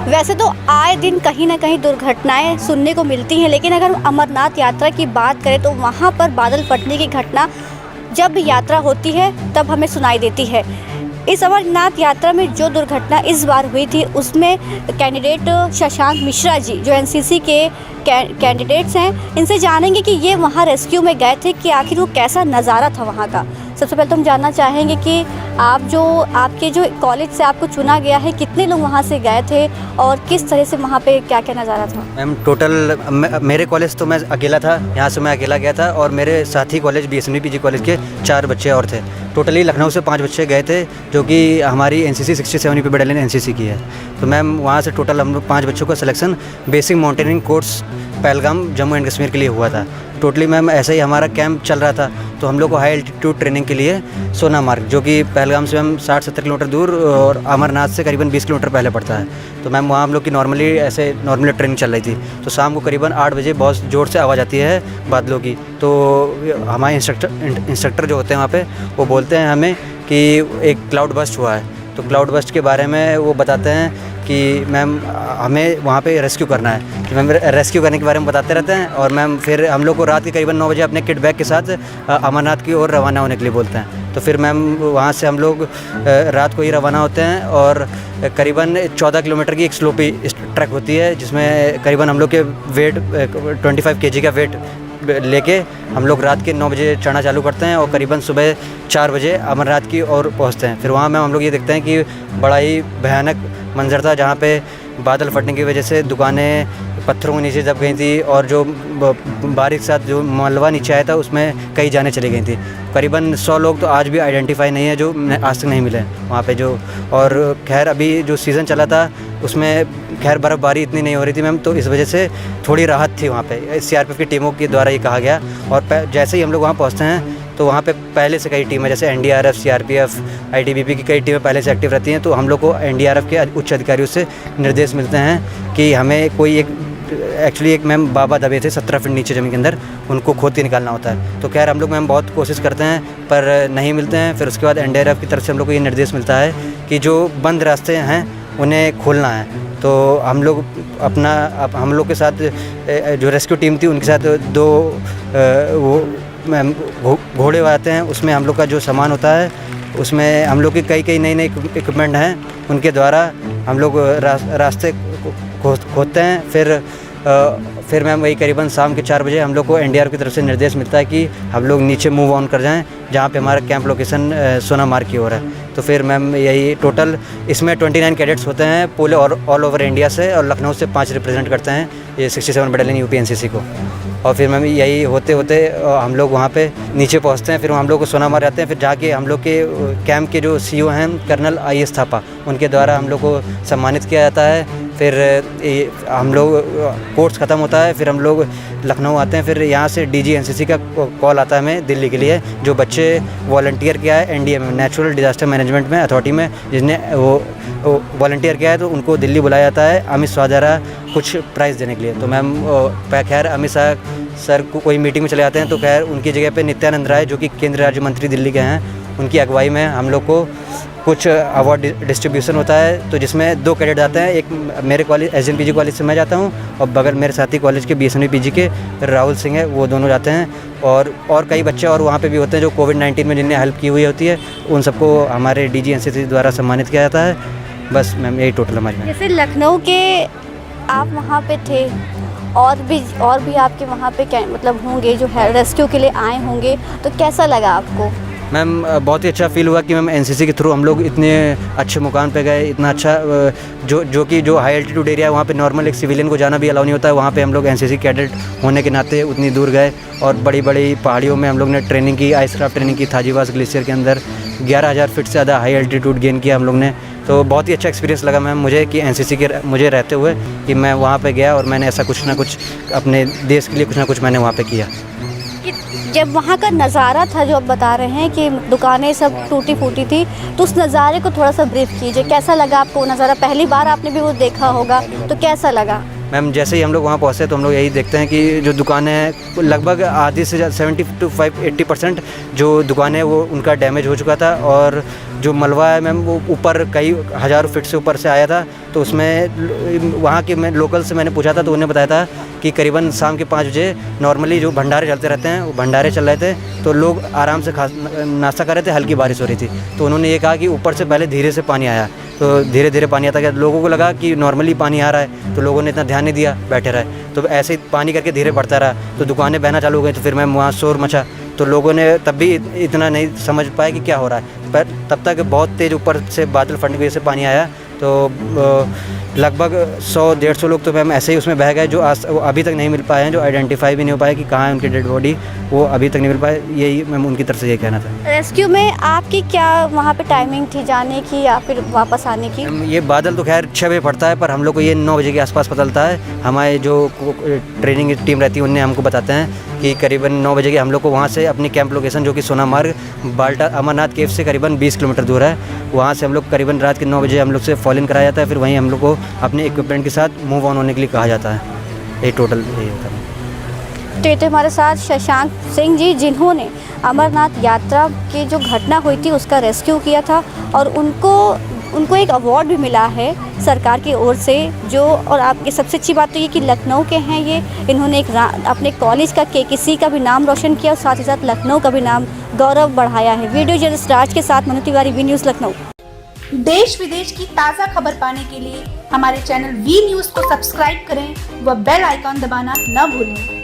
वैसे तो आए दिन कहीं ना कहीं दुर्घटनाएं सुनने को मिलती हैं, लेकिन अगर हम अमरनाथ यात्रा की बात करें तो वहाँ पर बादल फटने की घटना जब भी यात्रा होती है तब हमें सुनाई देती है। इस अमरनाथ यात्रा में जो दुर्घटना इस बार हुई थी उसमें कैंडिडेट शशांक मिश्रा जी जो एनसीसी के कैंडिडेट्स हैं, इनसे जानेंगे कि ये वहाँ रेस्क्यू में गए थे कि आखिर वो कैसा नज़ारा था वहाँ का। सबसे पहले तो हम जानना चाहेंगे कि आपके जो कॉलेज से आपको चुना गया है, कितने लोग वहाँ से गए थे और किस तरह से वहाँ पे क्या क्या नज़ारा था? मैम टोटल मेरे कॉलेज तो मैं अकेला था, यहाँ से मैं अकेला गया था और मेरे साथी कॉलेज BSNV PG कॉलेज के 4 बच्चे और थे। टोटली लखनऊ से 5 बच्चे गए थे जो कि हमारी NCC 67 यूपी बटालियन NCC की है। तो मैम वहाँ से टोटल हम लोग 5 बच्चों का selection basic mountaineering course Pahalgam Jammu and Kashmir के लिए हुआ था। टोटली मैम ऐसे ही हमारा कैंप चल रहा था, तो हम लोग को हाई एल्टीट्यूड ट्रेनिंग के लिए सोनामार्ग जो कि पहलगाम से मैम 60-70 किलोमीटर दूर और अमरनाथ से करीबन 20 किलोमीटर पहले पड़ता है। तो मैम वहाँ हम लोग की नॉर्मली ट्रेनिंग चल रही थी। तो शाम को करीबन 8 बजे बहुत ज़ोर से आवाज़ आती है बादलों की। तो हमारे इंस्ट्रक्टर जो होते हैं वहाँ पे वो बोलते हैं हमें कि एक क्लाउड बस्ट हुआ है। तो क्लाउड बस्ट के बारे में वो बताते हैं कि मैम हमें वहाँ पे रेस्क्यू करना है, कि मैम रेस्क्यू करने के बारे में बताते रहते हैं। और मैम फिर हम लोग को रात के करीबन 9 बजे अपने किट बैग के साथ अमरनाथ की ओर रवाना होने के लिए बोलते हैं। तो फिर मैम वहाँ से हम लोग रात को ही रवाना होते हैं और करीबन 14 किलोमीटर की एक स्लोपी ट्रैक होती है जिसमें करीबन हम लोग के वेट 25 kg का वेट लेके हम लोग रात के 9 बजे चढ़ना चालू करते हैं और करीबन सुबह 4 बजे अमरनाथ की ओर पहुंचते हैं। फिर वहाँ में हम लोग ये देखते हैं कि बड़ा ही भयानक मंजर था जहाँ पे बादल फटने की वजह से दुकानें पत्थरों के नीचे दब गई थी और जो बारिश के साथ जो मलबा नीचे आया था उसमें कई जानें चली गई थी। करीबन 100 लोग तो आज भी आइडेंटिफाई नहीं है जो आज तक नहीं मिले वहाँ पे जो। और खैर अभी जो सीज़न चला था उसमें खैर बर्फ़बारी इतनी नहीं हो रही थी मैम, तो इस वजह से थोड़ी राहत थी वहाँ पे। CRPF की टीमों के द्वारा ये कहा गया। और जैसे ही हम लोग वहाँ पहुँचते हैं तो वहाँ पे पहले से कई टीमें जैसे NDRF, CRPF, ITBP की कई टीमें पहले से एक्टिव रहती हैं। तो हम लोग को NDRF के उच्च अधिकारियों से निर्देश मिलते हैं कि हमें कोई एक मैम बाबा दबे थे 17 फीट नीचे ज़मीन के अंदर, उनको खोद के निकालना होता है। तो खैर हम लोग मैम बहुत कोशिश करते हैं पर नहीं मिलते हैं। फिर उसके बाद NDRF की तरफ से हम लोग को ये निर्देश मिलता है कि जो बंद रास्ते हैं उन्हें खोलना है। तो हम लोग के साथ जो रेस्क्यू टीम थी उनके साथ 2 वो मैम घोड़े आते हैं, उसमें हम लोग का जो सामान होता है उसमें हम लोग की कई नई इक्विपमेंट हैं, उनके द्वारा हम लोग रास्ते खोदते हैं। फिर मैम वही करीबन शाम के 4 बजे हम लोग को NDRF की तरफ से निर्देश मिलता है कि हम लोग नीचे मूव ऑन कर जाएं जहाँ पे हमारा कैंप लोकेशन सोनामार्ग की ओर है। तो फिर मैम यही टोटल इसमें 29 कैडेट्स होते हैं पूरे ऑल ओवर इंडिया से, और लखनऊ से 5 रिप्रेजेंट करते हैं ये 67 बटालियन यूपी NCC को। और फिर मैम यही होते होते हम लोग वहाँ पे नीचे पहुँचते हैं। फिर हम लोग को सोनामार्ग जाते हैं। फिर जाके हम लोग के कैंप के जो CO हैं कर्नल IS थापा, उनके द्वारा हम लोग को सम्मानित किया जाता है। फिर हम लोग कोर्स ख़त्म होता है, फिर हम लोग लखनऊ आते हैं। फिर यहाँ से DG NCC का कॉल आता है हमें दिल्ली के लिए, जो बच्चे वॉलंटियर किया है NDM में, नेचुरल डिज़ास्टर मैनेजमेंट में अथॉरिटी में, जिसने वो वॉलंटियर किया है, तो उनको दिल्ली बुलाया जाता है अमित शाह द्वारा कुछ प्राइज़ देने के लिए। तो मैम खैर अमित शाह सर को कोई मीटिंग में चले जाते हैं, तो खैर उनकी जगह पे नित्यानंद राय जो कि केंद्रीय राज्य मंत्री दिल्ली के हैं, उनकी अगुवाई में हम लोग को कुछ अवार्ड डिस्ट्रीब्यूशन होता है। तो जिसमें 2 कैडेट आते हैं, एक मेरे कॉलेज SNPG कॉलेज से मैं जाता हूँ और बगल मेरे साथी कॉलेज के BSNV PG के राहुल सिंह है, वो दोनों जाते हैं। और कई बच्चे और वहाँ पे भी होते हैं जो कोविड-19 में जिन्हें हेल्प की हुई होती है, उन सबको हमारे DG NCC द्वारा सम्मानित किया जाता है। बस मैम यही टोटल हमारी। जैसे लखनऊ के आप वहाँ पे थे और भी आपके वहाँ पे मतलब होंगे जो है रेस्क्यू के लिए आए होंगे, तो कैसा लगा आपको? मैम बहुत ही अच्छा फील हुआ कि मैम NCC के थ्रू हम लोग इतने अच्छे मुकाम पे गए, इतना अच्छा जो हाई एल्टीट्यूड एरिया है वहाँ पे नॉर्मल एक सिविलियन को जाना भी अलाउ नहीं होता है। वहाँ पे हम लोग NCC कैडेट होने के नाते उतनी दूर गए और बड़ी पहाड़ियों में हम लोग ने ट्रेनिंग की, आइस क्राफ्ट ट्रेनिंग की। थाजीवास ग्लेशियर के अंदर 11,000 फीट से ज़्यादा हाई एल्टीट्यूड गेन किया हम लोग ने। तो बहुत ही अच्छा एक्सपीरियंस लगा मैम मुझे कि NCC के मुझे रहते हुए कि मैं वहाँ पे गया और मैंने ऐसा कुछ ना कुछ अपने देश के लिए कुछ ना कुछ मैंने वहाँ पे किया। जब वहाँ का नज़ारा था जो आप बता रहे हैं कि दुकानें सब टूटी फूटी थी, तो उस नज़ारे को थोड़ा सा ब्रीफ कीजिए, कैसा लगा आपको वो नज़ारा? पहली बार आपने भी वो देखा होगा, तो कैसा लगा? मैम जैसे ही हम लोग वहाँ पहुँचे तो हम लोग यही देखते हैं कि जो दुकानें हैं लगभग आधी से 70-80% जो दुकानें वो उनका डैमेज हो चुका था, और जो मलबा है मैम वो ऊपर कई हज़ारों फीट से ऊपर से आया था। तो उसमें वहाँ के मैं लोकल से मैंने पूछा था तो उन्होंने बताया था कि करीबन शाम के 5 बजे नॉर्मली जो भंडारे चलते रहते हैं वो भंडारे चल रहे थे, तो लोग आराम से नाश्ता कर रहे थे, हल्की बारिश हो रही थी। तो उन्होंने ये कहा कि ऊपर से पहले धीरे से पानी आया, तो धीरे धीरे पानी आता गया। लोगों को लगा कि नॉर्मली पानी आ रहा है, तो लोगों ने इतना ध्यान नहीं दिया, बैठे रहे। तो ऐसे ही पानी करके धीरे बढ़ता रहा, तो दुकानें बहना चालू हो गई। तो फिर मैम वहाँ शोर मचा, तो लोगों ने तब भी इतना नहीं समझ पाया कि क्या हो रहा है, पर तब तक बहुत तेज़ ऊपर से बादल फटने की वजह से पानी आया। तो लगभग 100-150 लोग तो मैम ऐसे ही उसमें बह गए, जो वो अभी तक नहीं मिल पाए हैं, जो आइडेंटिफाई भी नहीं हो पाए कि कहाँ है उनकी डेड बॉडी, वो अभी तक नहीं मिल पाए। यही मैम उनकी तरफ से ये कहना था। रेस्क्यू में आपकी क्या वहाँ पे टाइमिंग थी जाने की या फिर वापस आने की? मैम ये बादल तो खैर 6 बजे पड़ता है, पर हम लोग को ये 9 बजे के आसपास पता चलता है। हमारे जो ट्रेनिंग टीम रहती है उनने हमको बताते हैं कि करीबन 9 बजे के हम लोग को वहाँ से अपनी कैंप लोकेशन जो कि सोनामार्ग बाल्टा अमरनाथ केव से करीबन 20 किलोमीटर दूर है, वहाँ से हम लोग करीबन रात के 9 बजे हम लोग से फॉल इन कराया जाता है। फिर वहीं हम लोग को अपने इक्विपमेंट के साथ मूव ऑन होने के लिए कहा जाता है। ये टोटल यही होता है। तो ये तो हमारे साथ शशांक सिंह जी, जिन्होंने अमरनाथ यात्रा की जो घटना हुई थी उसका रेस्क्यू किया था, और उनको एक अवार्ड भी मिला है सरकार की ओर से। जो और आपकी सबसे अच्छी बात तो ये कि लखनऊ के हैं ये, इन्होंने एक अपने कॉलेज का KKC का भी नाम रोशन किया और साथ ही साथ लखनऊ का भी नाम गौरव बढ़ाया है। वीडियो जर्नलिस्ट राज के साथ मनु तिवारी, वी न्यूज़ लखनऊ। देश विदेश की ताज़ा खबर पाने के लिए हमारे चैनल वी न्यूज़ को सब्सक्राइब करें व बेल आइकॉन दबाना न भूलें।